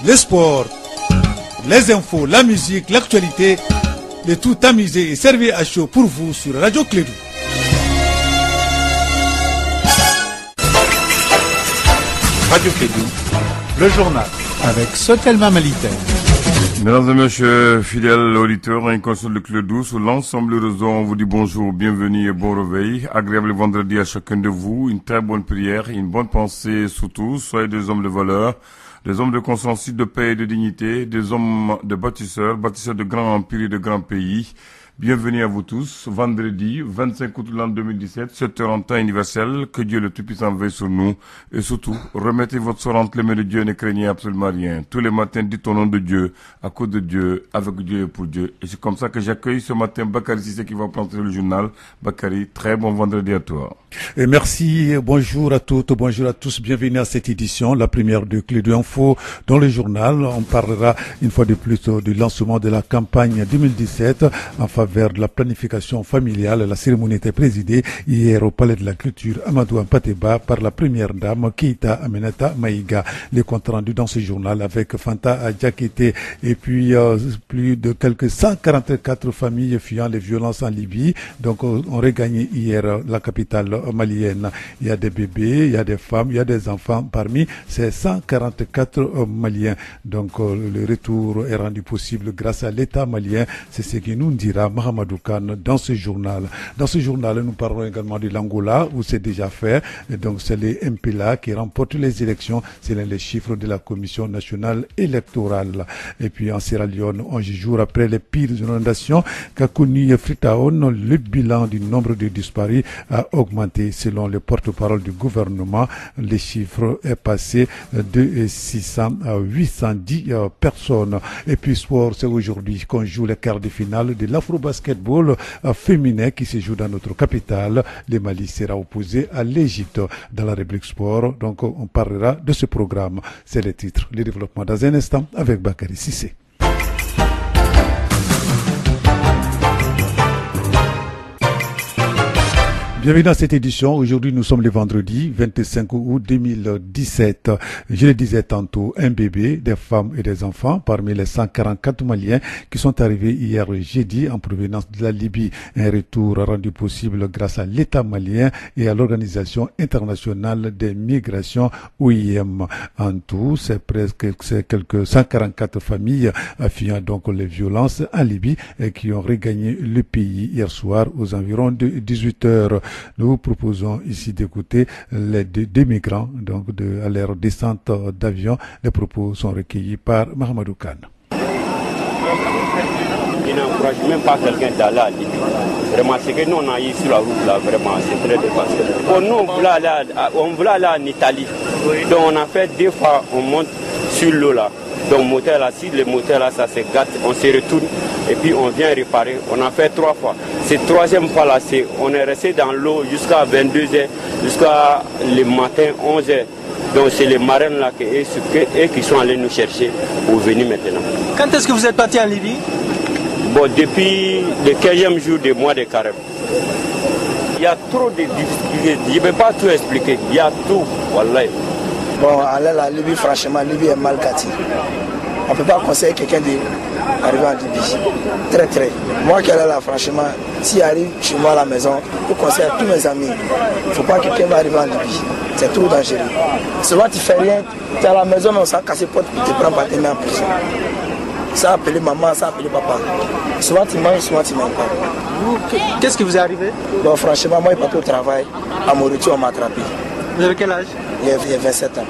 les sports, les infos, la musique, l'actualité, le tout amusé et servi à chaud pour vous sur Radio Clédou. Radio Clédou, le journal avec Sotelma Malitaire. Mesdames et messieurs, fidèles auditeurs et consul de Clédou, sur l'ensemble du réseau, on vous dit bonjour, bienvenue et bon réveil. Agréable vendredi à chacun de vous, une très bonne prière, une bonne pensée surtout. Soyez des hommes de valeur, des hommes de consensus, de paix et de dignité, des hommes de bâtisseurs de grands empires et de grands pays. Bienvenue à vous tous, vendredi 25 août l'an 2017, 7h en temps universel, que Dieu le Tout-Puissant veille sur nous, et surtout, remettez votre sort entre les mains de Dieu et ne craignez absolument rien. Tous les matins, dites au nom de Dieu, à cause de Dieu, avec Dieu et pour Dieu. Et c'est comme ça que j'accueille ce matin Bakary Cissé qui va présenter le journal. Bakary, très bon vendredi à toi. Et merci, bonjour à toutes, bonjour à tous, bienvenue à cette édition, la première de Clédou Info. Dans le journal, on parlera une fois de plus du lancement de la campagne 2017 en faveur de la planification familiale. La cérémonie était présidée hier au Palais de la Culture Amadou Ampateba par la première dame Keïta Aminata Maïga. Les comptes rendus dans ce journal avec Fanta Diakité et puis plus de quelques 144 familles fuyant les violences en Libye. Donc on regagnait hier la capitale malienne. Il y a des bébés, il y a des femmes, il y a des enfants parmi ces 144 Maliens. Donc le retour est rendu possible grâce à l'État malien. C'est ce qui nous dira Mahamadou Khan dans ce journal. Dans ce journal, nous parlons également de l'Angola où c'est déjà fait. Et donc c'est les MPLA qui remportent les élections selon les chiffres de la Commission nationale électorale. Et puis en Sierra Leone, 11 jours après les pires inondations qu'a connu Freetown, le bilan du nombre de disparus a augmenté. Selon le porte-parole du gouvernement, les chiffres est passé de 600 à 810 personnes. Et puis sport, c'est aujourd'hui qu'on joue les quarts de finale de l'Afro-Basketball féminin qui se joue dans notre capitale. Le Mali sera opposé à l'Égypte dans la rubrique sport. Donc on parlera de ce programme. C'est le titre. Le développement dans un instant avec Bakary Cissé. Bienvenue dans cette édition. Aujourd'hui, nous sommes le vendredi 25 août 2017. Je le disais tantôt, un bébé, des femmes et des enfants parmi les 144 Maliens qui sont arrivés hier jeudi en provenance de la Libye. Un retour rendu possible grâce à l'État malien et à l'Organisation internationale des migrations OIM. En tout, c'est quelques 144 familles fuyant donc les violences en Libye et qui ont regagné le pays hier soir aux environs de 18 heures. Nous vous proposons ici d'écouter les deux migrants, donc à leur descente d'avion. Les propos sont recueillis par Mahamadou Khan. Il n'encourage même pas quelqu'un d'aller à Libye. Vraiment, ce que nous on a eu sur la route là, vraiment, c'est très dépassé. Pour nous, on voulait aller en Italie. Donc on a fait 2 fois, on monte sur l'eau là. Donc moteur là, si le moteur là, ça se gâte, on se retourne et puis on vient réparer. On a fait 3 fois. Cette 3e fois là, on est resté dans l'eau jusqu'à 22h, jusqu'à le matin 11h. Donc c'est les marins là qui sont allés nous chercher pour venir maintenant. Quand est-ce que vous êtes parti en Libye? Bon, depuis le 15e jour du mois de Carême. Il y a trop de difficultés. Je ne peux pas tout expliquer. Il y a tout. Wallahi. Bon, aller à la Libye, franchement, Libye est mal gâtée. On ne peut pas conseiller quelqu'un d'arriver en Libye. Très, très. Moi qui est là, franchement, s'il arrive chez moi à la maison, je conseille à tous mes amis. Il ne faut pas que quelqu'un va arriver en Libye. C'est trop dangereux. Souvent, tu ne fais rien. Tu es à la maison, mais on s'en casse les portes et tu te prends par tes mains en prison. Ça a appelé maman, ça a appelé papa. Souvent, tu manges, souvent, tu ne manges pas. Qu'est-ce qui vous est arrivé? Bon, franchement, moi, je suis pas au travail. À mon retour, on m'a attrapé. Vous avez quel âge? Il y a 27 ans.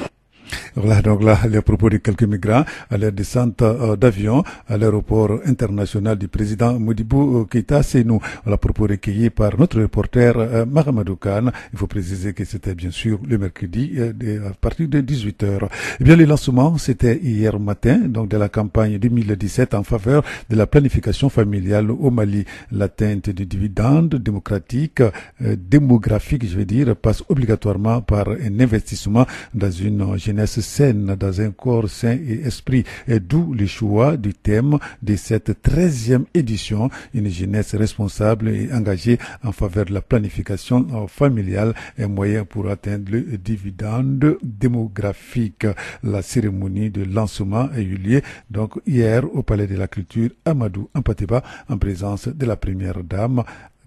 Voilà donc là les propos de quelques migrants à leur descente d'avion à l'aéroport international du président Modibo Keïta. C'est nous la propos recueillis par notre reporter Mahamadou Khan. Il faut préciser que c'était bien sûr le mercredi à partir de 18h. Eh bien le lancement c'était hier matin donc de la campagne 2017 en faveur de la planification familiale au Mali. L'atteinte des dividendes démocratiques, démographiques je veux dire, passe obligatoirement par un investissement dans une jeunesse saine dans un corps sain et esprit. Et d'où le choix du thème de cette 13e édition, une jeunesse responsable et engagée en faveur de la planification familiale, un moyen pour atteindre le dividende démographique. La cérémonie de lancement a eu lieu donc hier au Palais de la Culture Amadou Ampateba en présence de la première dame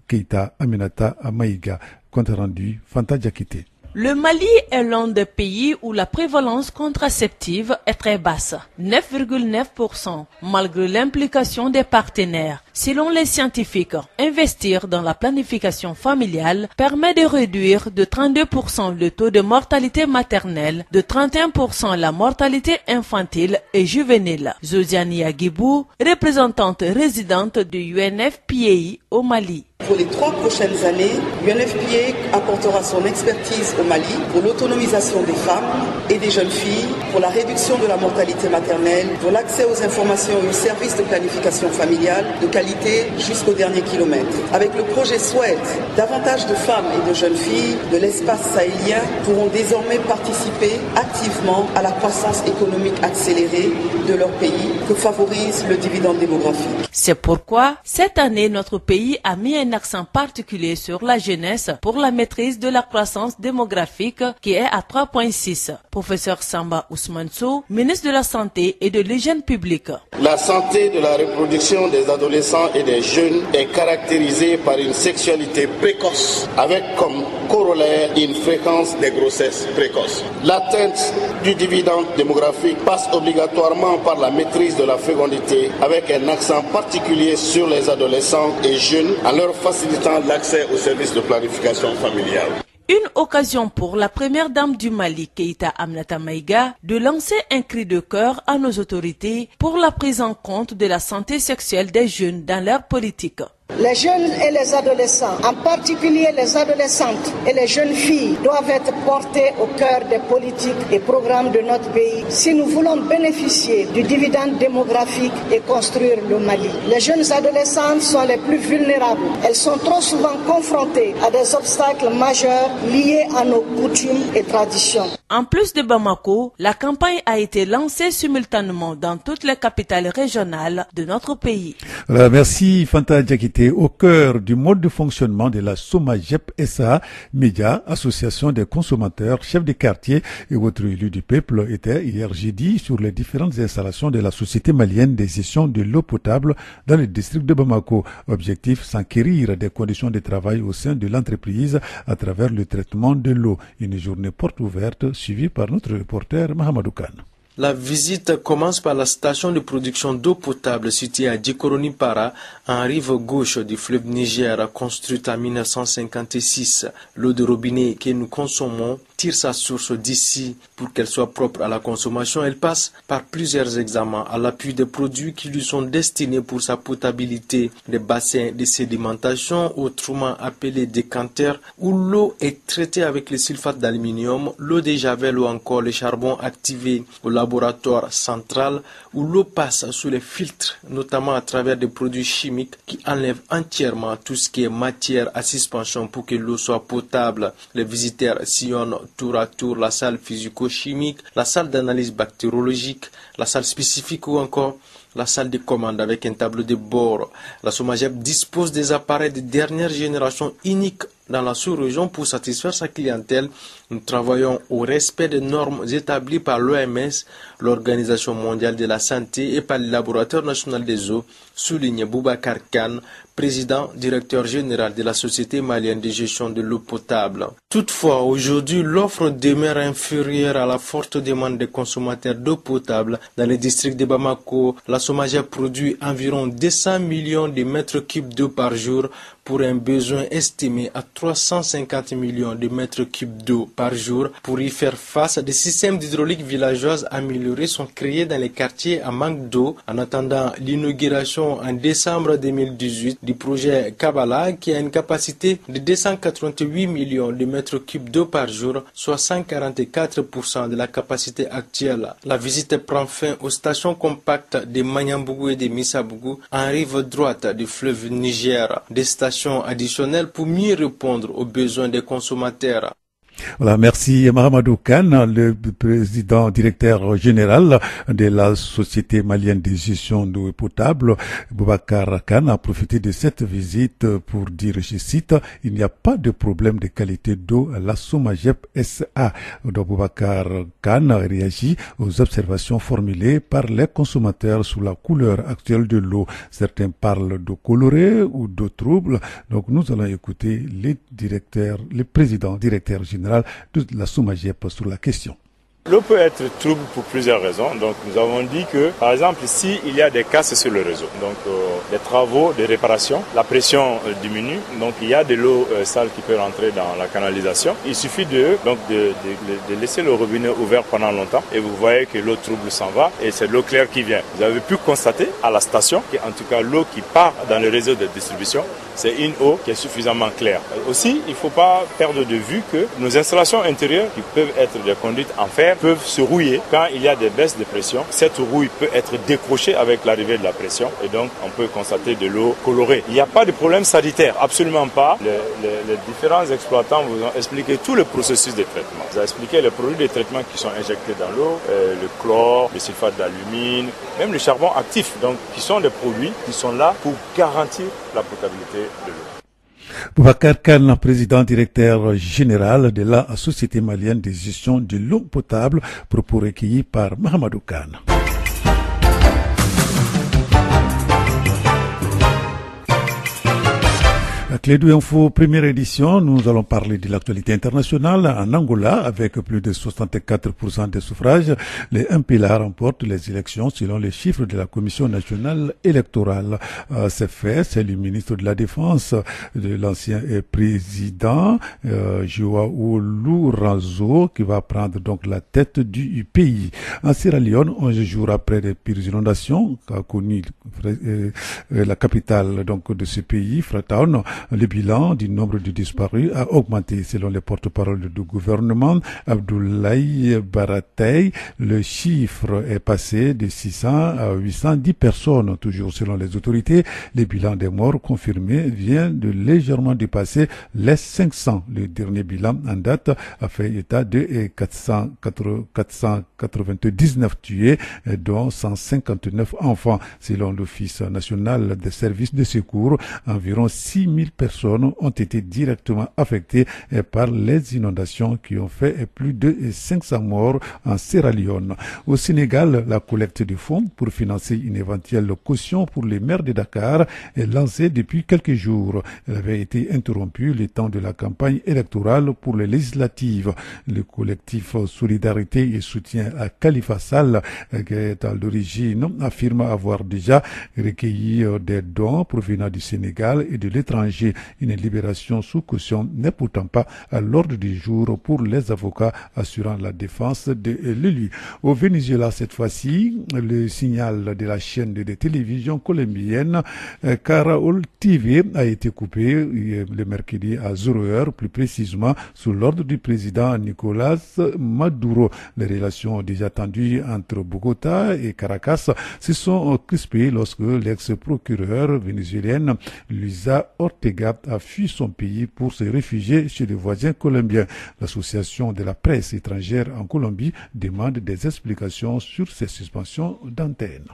Keïta Aminata Maïga. Compte rendu Fanta Diakité. Le Mali est l'un des pays où la prévalence contraceptive est très basse, 9,9%, malgré l'implication des partenaires. Selon les scientifiques, investir dans la planification familiale permet de réduire de 32% le taux de mortalité maternelle, de 31% la mortalité infantile et juvénile. Josiane Yagibou, représentante résidente du UNFPA au Mali. Pour les 3 prochaines années, UNFPA apportera son expertise au Mali pour l'autonomisation des femmes et des jeunes filles, pour la réduction de la mortalité maternelle, pour l'accès aux informations et aux services de planification familiale de qualité jusqu'au dernier kilomètre. Avec le projet SWED, davantage de femmes et de jeunes filles de l'espace sahélien pourront désormais participer activement à la croissance économique accélérée de leur pays que favorise le dividende démographique. C'est pourquoi, cette année, notre pays a mis un accent particulier sur la jeunesse pour la maîtrise de la croissance démographique qui est à 3,6. Professeur Samba Ousmansou, ministre de la Santé et de l'Hygiène publique. La santé de la reproduction des adolescents et des jeunes est caractérisée par une sexualité précoce avec comme corollaire une fréquence des grossesses précoces. L'atteinte du dividende démographique passe obligatoirement par la maîtrise de la fécondité avec un accent particulier sur les adolescents et jeunes en leur facilitant l'accès aux services de planification familiale. Une occasion pour la première dame du Mali, Keïta Aminata Maïga, de lancer un cri de cœur à nos autorités pour la prise en compte de la santé sexuelle des jeunes dans leur politique. Les jeunes et les adolescents, en particulier les adolescentes et les jeunes filles, doivent être portés au cœur des politiques et programmes de notre pays si nous voulons bénéficier du dividende démographique et construire le Mali. Les jeunes adolescentes sont les plus vulnérables. Elles sont trop souvent confrontées à des obstacles majeurs liés à nos coutumes et traditions. En plus de Bamako, la campagne a été lancée simultanément dans toutes les capitales régionales de notre pays. Alors, merci Fanta Diakité. Au cœur du mode de fonctionnement de la SOMAGEP SA, médias, association des consommateurs, chefs de quartier et autres élus du peuple étaient hier jeudi sur les différentes installations de la Société malienne de gestion de l'eau potable dans le district de Bamako. Objectif, s'enquérir des conditions de travail au sein de l'entreprise à travers le traitement de l'eau. Une journée porte ouverte suivie par notre reporter Mahamadou Kane. La visite commence par la station de production d'eau potable située à Djikoroni-Para, en rive gauche du fleuve Niger, construite en 1956. L'eau de robinet que nous consommons tire sa source d'ici. Pour qu'elle soit propre à la consommation, elle passe par plusieurs examens à l'appui des produits qui lui sont destinés pour sa potabilité. Des bassins de sédimentation, autrement appelés décanteurs, où l'eau est traitée avec le sulfate d'aluminium, l'eau de javel ou encore le charbon activé. Au laboratoire central où l'eau passe sous les filtres, notamment à travers des produits chimiques qui enlèvent entièrement tout ce qui est matière à suspension pour que l'eau soit potable. Les visiteurs sillonnent tour à tour la salle physico-chimique, la salle d'analyse bactériologique, la salle spécifique ou encore la salle de commande avec un tableau de bord. La SOMAGEP dispose des appareils de dernière génération uniques dans la sous-région pour satisfaire sa clientèle. Nous travaillons au respect des normes établies par l'OMS, l'Organisation mondiale de la santé et par le Laboratoire national des eaux, souligne Boubacar Kane, président directeur général de la Société malienne de gestion de l'eau potable. Toutefois, aujourd'hui, l'offre demeure inférieure à la forte demande des consommateurs d'eau potable. Dans le district de Bamako, la SOMAGEP produit environ 200 millions de mètres cubes d'eau par jour pour un besoin estimé à 350 millions de mètres cubes d'eau par jour. Pour y faire face, des systèmes d'hydraulique villageoise améliorés sont créés dans les quartiers à manque d'eau. En attendant l'inauguration en décembre 2018 du projet Kabbalah qui a une capacité de 288 millions de mètres cubes d'eau par jour, soit 144% de la capacité actuelle. La visite prend fin aux stations compactes de Manyambougou et de Missabougou en rive droite du fleuve Niger. Des stations additionnelles pour mieux répondre aux besoins des consommateurs. Voilà, merci Mahamadou Kane, le président directeur général de la Société malienne de gestion d'eau potable. Boubacar Kane a profité de cette visite pour dire, je cite, il n'y a pas de problème de qualité d'eau à la SOMAGEP SA. Donc Boubacar Kane réagit aux observations formulées par les consommateurs sur la couleur actuelle de l'eau. Certains parlent d'eau colorée ou d'eau trouble. Donc nous allons écouter le président directeur général de la SOMAGEP sur la question. L'eau peut être trouble pour plusieurs raisons. Donc nous avons dit que, par exemple, s'il y a des casses sur le réseau, donc des travaux de réparation, la pression diminue, donc il y a de l'eau sale qui peut rentrer dans la canalisation. Il suffit de laisser le robinet ouvert pendant longtemps et vous voyez que l'eau trouble s'en va et c'est l'eau claire qui vient. Vous avez pu constater à la station qu'en tout cas l'eau qui part dans le réseau de distribution, c'est une eau qui est suffisamment claire. Aussi, il ne faut pas perdre de vue que nos installations intérieures, qui peuvent être des conduites en fer, peuvent se rouiller quand il y a des baisses de pression. Cette rouille peut être décrochée avec l'arrivée de la pression et donc on peut constater de l'eau colorée. Il n'y a pas de problème sanitaire, absolument pas. Les différents exploitants vous ont expliqué tout le processus de traitement. Vous avez expliqué les produits de traitement qui sont injectés dans l'eau, le chlore, le sulfate d'alumine, même le charbon actif, donc qui sont des produits qui sont là pour garantir la potabilité de l'eau. Boubacar Kane, président directeur général de la Société malienne de gestion de l'eau potable, propos recueillis par Mahamadou Kane. La Clé de Info, première édition, nous allons parler de l'actualité internationale. En Angola, avec plus de 64% des suffrages, les MPLA remportent les élections selon les chiffres de la Commission nationale électorale. C'est fait, c'est le ministre de la Défense de l'ancien président, Joao Lourenço, qui va prendre donc la tête du pays. En Sierra Leone, 11 jours après les pires inondations qu'a connu la capitale donc de ce pays, Freetown, le bilan du nombre de disparus a augmenté. Selon les porte-paroles du gouvernement, Abdoulaye Baratey, le chiffre est passé de 600 à 810 personnes. Toujours selon les autorités, le bilan des morts confirmés vient de légèrement dépasser les 500. Le dernier bilan en date a fait état de 499 tués, dont 159 enfants. Selon l'Office national des services de secours, environ 6000 personnes ont été directement affectées par les inondations qui ont fait plus de 500 morts en Sierra Leone. Au Sénégal, la collecte de fonds pour financer une éventuelle caution pour les maires de Dakar est lancée depuis quelques jours. Elle avait été interrompue le temps de la campagne électorale pour les législatives. Le collectif Solidarité et Soutien à Khalifa Sall, qui est à l'origine, affirme avoir déjà recueilli des dons provenant du Sénégal et de l'étranger. Une libération sous caution n'est pourtant pas à l'ordre du jour pour les avocats assurant la défense de l'élu. Au Venezuela, cette fois-ci, le signal de la chaîne de télévision colombienne Caracol TV a été coupé le mercredi à 0h, plus précisément sous l'ordre du président Nicolas Maduro. Les relations déjà tendues entre Bogota et Caracas se sont crispées lorsque l'ex-procureur vénézuélienne Luisa Ortega a fui son pays pour se réfugier chez les voisins colombiens. L'association de la presse étrangère en Colombie demande des explications sur ces suspensions d'antenne.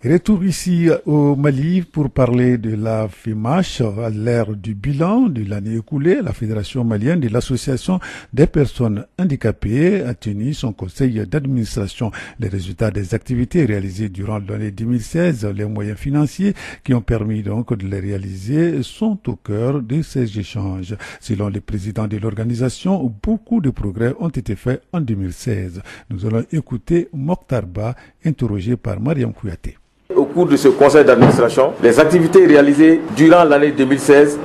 Retour ici au Mali pour parler de la FEMACH à l'ère du bilan de l'année écoulée. La Fédération malienne de l'Association des personnes handicapées a tenu son conseil d'administration. Les résultats des activités réalisées durant l'année 2016, les moyens financiers qui ont permis donc de les réaliser sont au cœur de ces échanges. Selon le président de l'organisation, beaucoup de progrès ont été faits en 2016. Nous allons écouter Mokhtarba, interrogé par Mariam Kouyaté. Au cours de ce conseil d'administration, les activités réalisées durant l'année 2016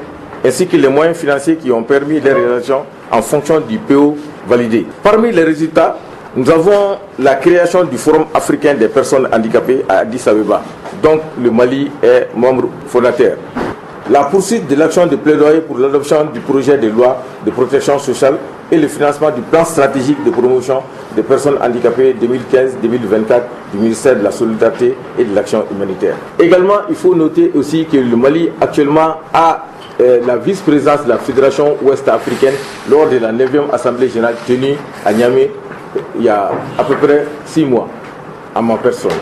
ainsi que les moyens financiers qui ont permis les réalisations en fonction du PO validé. Parmi les résultats, nous avons la création du Forum africain des personnes handicapées à Addis Abeba, dont le Mali est membre fondateur. La poursuite de l'action de plaidoyer pour l'adoption du projet de loi de protection sociale et le financement du plan stratégique de promotion des personnes handicapées 2015-2024 du ministère de la Solidarité et de l'Action humanitaire. Également, il faut noter aussi que le Mali actuellement a la vice-présidence de la Fédération ouest-africaine lors de la 9e Assemblée générale tenue à Niamey il y a à peu près 6 mois, à ma personne.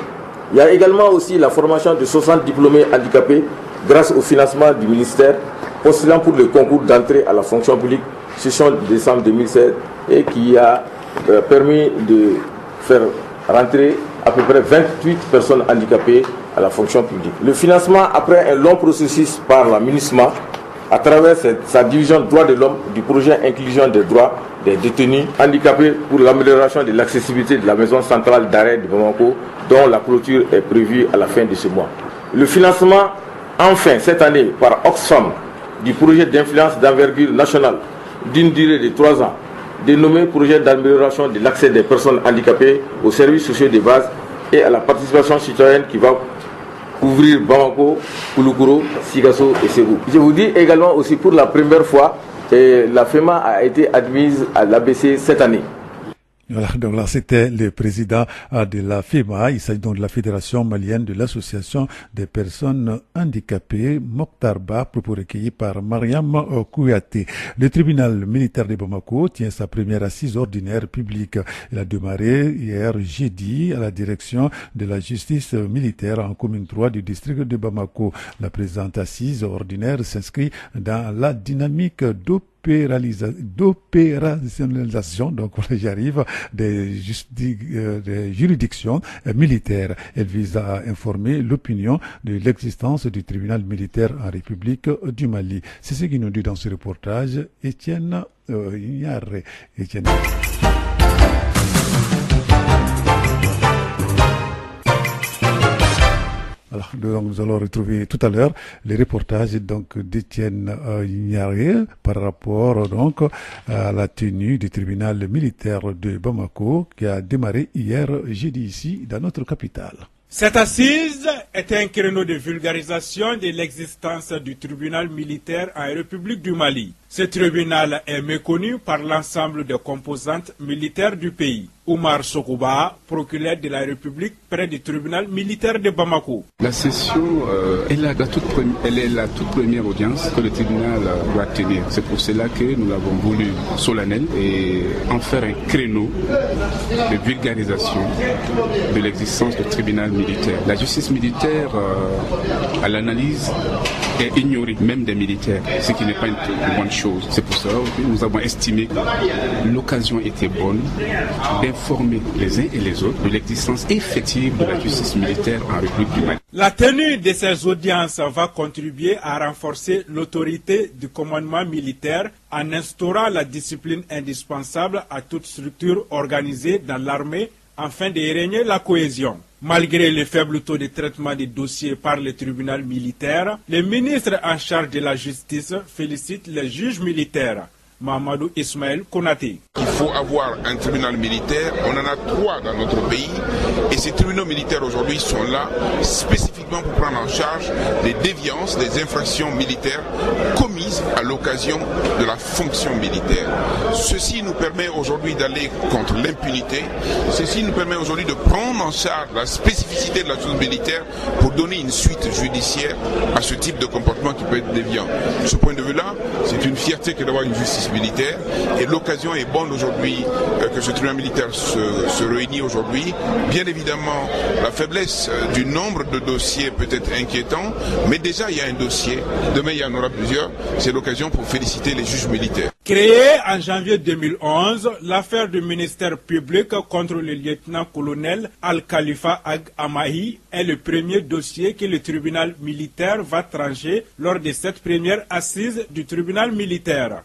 Il y a également aussi la formation de 60 diplômés handicapés grâce au financement du ministère postulant pour le concours d'entrée à la fonction publique session décembre 2016 et qui a permis de faire rentrer à peu près 28 personnes handicapées à la fonction publique. Le financement, après un long processus par la MINUSMA, à travers sa division droits de l'homme du projet inclusion des droits des détenus handicapés pour l'amélioration de l'accessibilité de la maison centrale d'arrêt de Bamako, dont la clôture est prévue à la fin de ce mois. Le financement, enfin cette année, par Oxfam, du projet d'influence d'envergure nationale d'une durée de 3 ans, dénommé projet d'amélioration de l'accès des personnes handicapées aux services sociaux de base et à la participation citoyenne qui va couvrir Bamako, Kouloukoro, Sigasso et Ségou. Je vous dis également aussi pour la première fois, la FEMA a été admise à l'ABC cette année. Voilà, donc là, c'était le président de la FEMA. Il s'agit donc de la Fédération malienne de l'association des personnes handicapées, Mokhtarba, propos recueillis par Mariam Kouyaté. Le tribunal militaire de Bamako tient sa première assise ordinaire publique. Il a démarré hier jeudi à la direction de la justice militaire en commune 3 du district de Bamako. La présente assise ordinaire s'inscrit dans la dynamique d'opérationnalisation, donc j'y arrive, des juridictions militaires. Elle vise à informer l'opinion de l'existence du tribunal militaire en République du Mali. C'est ce qu'il nous dit dans ce reportage Étienne Ignaré. Alors, donc, nous allons retrouver tout à l'heure les reportages d'Étienne Ignaré par rapport donc à la tenue du tribunal militaire de Bamako qui a démarré hier jeudi ici dans notre capitale. Cette assise est un créneau de vulgarisation de l'existence du tribunal militaire en République du Mali. Ce tribunal est méconnu par l'ensemble des composantes militaires du pays. Oumar Sokouba, procureur de la République près du tribunal militaire de Bamako. La session est la toute première audience que le tribunal doit tenir. C'est pour cela que nous l'avons voulu solennel et en faire un créneau de vulgarisation de l'existence du tribunal militaire. La justice militaire, à l'analyse, est ignorée, même des militaires, ce qui n'est pas une bonne chose. C'est pour cela que nous avons estimé que l'occasion était bonne d'informer les uns et les autres de l'existence effective de la justice militaire en République du Mali. La tenue de ces audiences va contribuer à renforcer l'autorité du commandement militaire en instaurant la discipline indispensable à toute structure organisée dans l'armée afin de régner la cohésion. Malgré le faible taux de traitement des dossiers par le tribunal militaire, le ministre en charge de la justice félicite les juges militaires. Mamadou Ismaël Konaté. Il faut avoir un tribunal militaire, on en a 3 dans notre pays et ces tribunaux militaires aujourd'hui sont là spécifiquement pour prendre en charge les déviances, les infractions militaires commises à l'occasion de la fonction militaire. Ceci nous permet aujourd'hui d'aller contre l'impunité, ceci nous permet aujourd'hui de prendre en charge la spécificité de la chose militaire pour donner une suite judiciaire à ce type de comportement qui peut être déviant. De ce point de vue-là, c'est une fierté que d'avoir une justice militaire et l'occasion est bonne aujourd'hui que ce tribunal militaire se réunit aujourd'hui. Bien évidemment, la faiblesse du nombre de dossiers peut être inquiétant, mais déjà il y a un dossier, demain il y en aura plusieurs, c'est l'occasion pour féliciter les juges militaires. Créée en janvier 2011, l'affaire du ministère public contre le lieutenant-colonel Al-Khalifa Ag Amahi est le premier dossier que le tribunal militaire va trancher lors de cette première assise du tribunal militaire.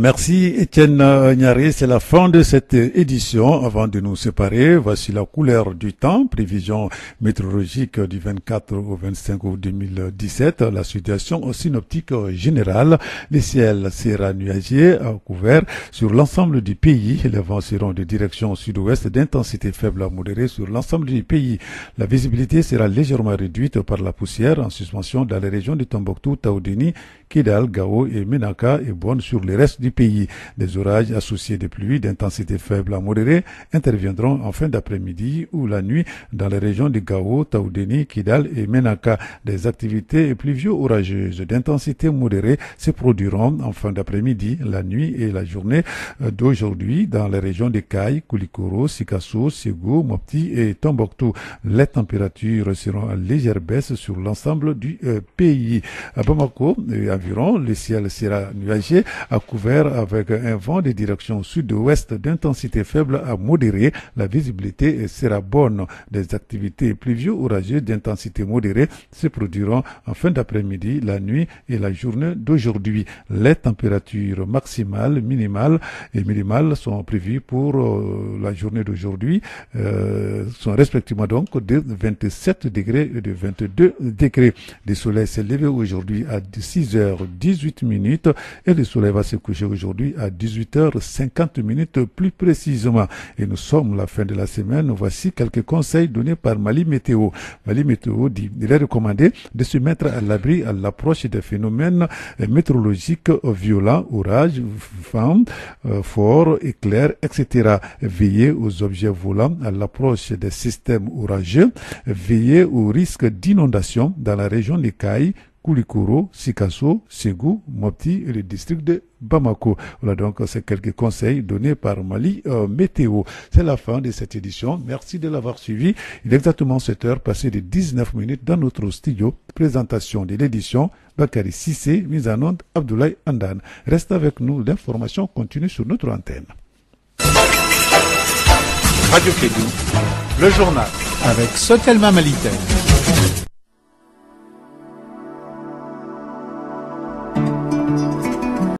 Merci Étienne Ignaré, c'est la fin de cette édition. Avant de nous séparer, voici la couleur du temps, prévision météorologique du 24 au 25 août 2017, la situation synoptique générale. Le ciel sera nuageux serez à couvert sur l'ensemble du pays. Les vents seront de direction sud-ouest d'intensité faible à modérée sur l'ensemble du pays. La visibilité sera légèrement réduite par la poussière en suspension dans les régions de Tombouctou, Taoudéni, Kidal, Gao et Menaka et bonne sur le reste du pays. Des orages associés de pluies d'intensité faible à modérée interviendront en fin d'après-midi ou la nuit dans les régions de Gao, Taoudéni, Kidal et Menaka. Des activités pluvio-orageuses d'intensité modérée se produiront en fin d'après-midi, la nuit et la journée d'aujourd'hui dans les régions de Kaï, Koulikoro, Sikasso, Ségou, Mopti et Tombouctou. Les températures seront en légère baisse sur l'ensemble du pays. À Bamako, environ, le ciel sera nuagé à couvert avec un vent de direction sud-ouest d'intensité faible à modérée. La visibilité sera bonne. Des activités pluvio-orageuses d'intensité modérée se produiront en fin d'après-midi, la nuit et la journée d'aujourd'hui. Les températures maximales, minimales et minimales sont prévues pour la journée d'aujourd'hui, sont respectivement donc de 27 degrés et de 22 degrés. Le soleil s'est levé aujourd'hui à 6h18 et le soleil va se coucher aujourd'hui à 18h50 plus précisément. Et nous sommes à la fin de la semaine. Voici quelques conseils donnés par Mali Météo. Mali Météo dit il est recommandé de se mettre à l'abri à l'approche des phénomènes météorologiques violents, orages, vents forts, éclairs, etc. Veillez aux objets volants à l'approche des systèmes orageux. Veillez au risque d'inondation dans la région des Kaï, Koulikoro, Sikasso, Ségou, Mopti et le district de Bamako. Voilà donc ces quelques conseils donnés par Mali Météo. C'est la fin de cette édition. Merci de l'avoir suivi. Il est exactement 7h passé de 19 minutes dans notre studio. Présentation de l'édition, Bakary Sissé, mise en onde, Abdoulaye Andan. Reste avec nous, l'information continue sur notre antenne. Radio Kédou, le journal avec Sotelma Malitel.